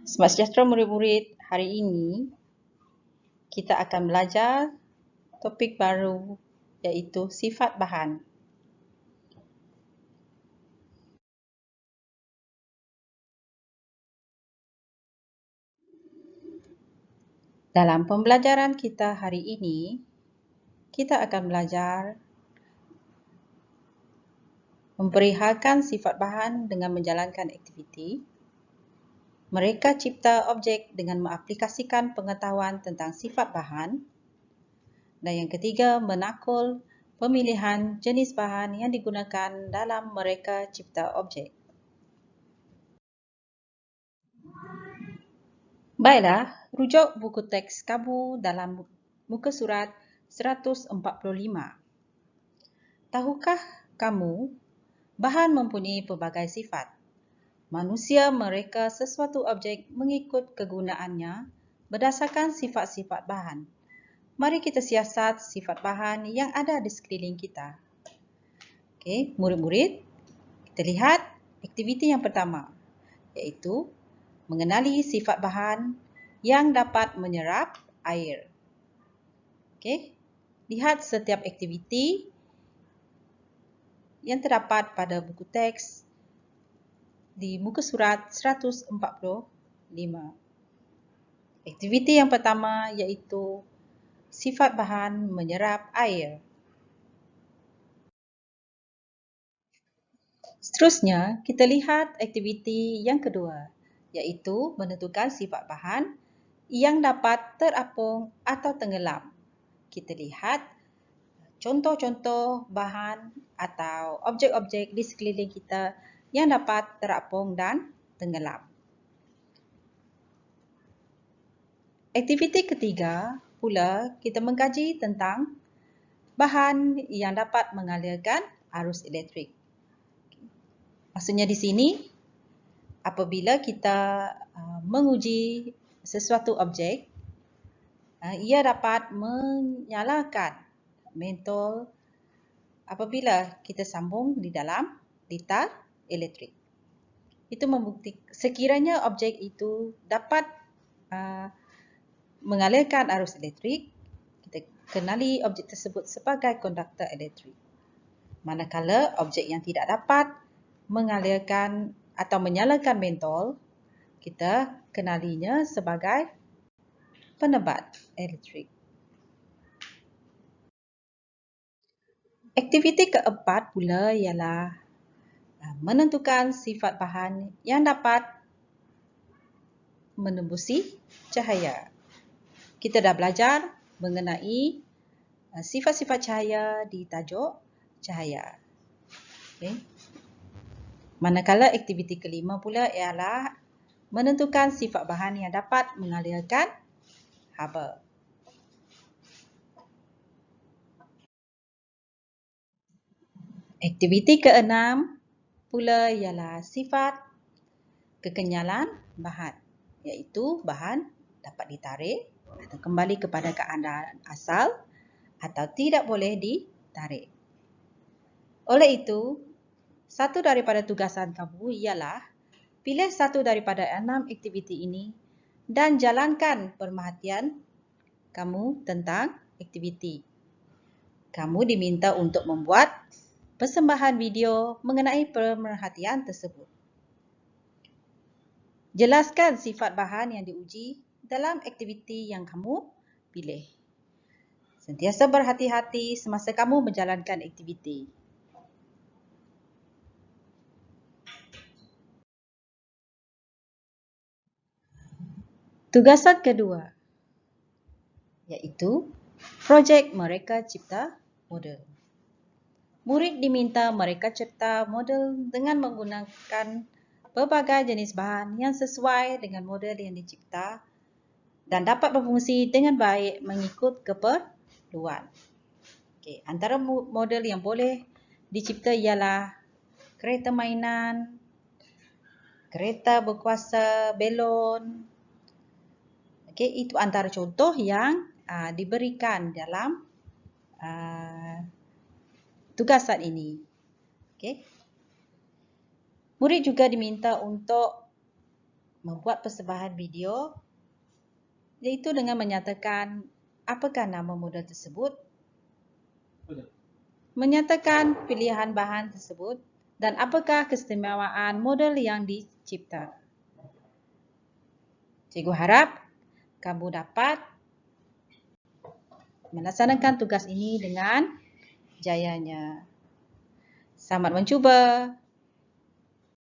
Selamat sejahtera murid-murid. Hari ini kita akan belajar topik baru iaitu sifat bahan. Dalam pembelajaran kita hari ini, kita akan belajar memperihalkan sifat bahan dengan menjalankan aktiviti. Mereka cipta objek dengan mengaplikasikan pengetahuan tentang sifat bahan. Dan yang ketiga, menakul pemilihan jenis bahan yang digunakan dalam mereka cipta objek. Baiklah, rujuk buku teks kamu dalam muka surat 145. Tahukah kamu, bahan mempunyai pelbagai sifat. Manusia mereka sesuatu objek mengikut kegunaannya berdasarkan sifat-sifat bahan. Mari kita siasat sifat bahan yang ada di sekeliling kita. Okey, murid-murid, kita lihat aktiviti yang pertama, iaitu mengenali sifat bahan yang dapat menyerap air. Okey, lihat setiap aktiviti yang terdapat pada buku teks di muka surat 145. Aktiviti yang pertama iaitu sifat bahan menyerap air. Seterusnya, kita lihat aktiviti yang kedua, iaitu menentukan sifat bahan yang dapat terapung atau tenggelam. Kita lihat contoh-contoh bahan atau objek-objek di sekeliling kita yang dapat terapung dan tenggelam. Aktiviti ketiga pula, kita mengkaji tentang bahan yang dapat mengalirkan arus elektrik. Maksudnya di sini, apabila kita menguji sesuatu objek, ia dapat menyalakan mentol apabila kita sambung di dalam litar elektrik. Itu membuktikan sekiranya objek itu dapat mengalirkan arus elektrik, kita kenali objek tersebut sebagai konduktor elektrik. Manakala objek yang tidak dapat mengalirkan atau menyalakan mentol, kita kenalinya sebagai penebat elektrik. Aktiviti keempat pula ialah menentukan sifat bahan yang dapat menembusi cahaya. Kita dah belajar mengenai sifat-sifat cahaya di tajuk cahaya. Okay. Manakala aktiviti kelima pula ialah menentukan sifat bahan yang dapat mengalirkan haba. Aktiviti keenam pula ialah sifat kekenyalan bahan, iaitu bahan dapat ditarik atau kembali kepada keadaan asal atau tidak boleh ditarik. Oleh itu, satu daripada tugasan kamu ialah pilih satu daripada 6 aktiviti ini dan jalankan pemerhatian kamu tentang aktiviti. Kamu diminta untuk membuat persembahan video mengenai pemerhatian tersebut. Jelaskan sifat bahan yang diuji dalam aktiviti yang kamu pilih. Sentiasa berhati-hati semasa kamu menjalankan aktiviti. Tugasan kedua, iaitu projek mereka cipta model. Murid diminta mereka cipta model dengan menggunakan pelbagai jenis bahan yang sesuai dengan model yang dicipta dan dapat berfungsi dengan baik mengikut keperluan. Okay. Antara model yang boleh dicipta ialah kereta mainan, kereta berkuasa belon. Okay. Itu antara contoh yang diberikan dalam tugasan ini. Okay. Murid juga diminta untuk membuat persembahan video, iaitu dengan menyatakan apakah nama model tersebut, menyatakan pilihan bahan tersebut, dan apakah keistimewaan model yang dicipta. Cikgu harap kamu dapat melaksanakan tugas ini dengan jayanya. Selamat mencuba.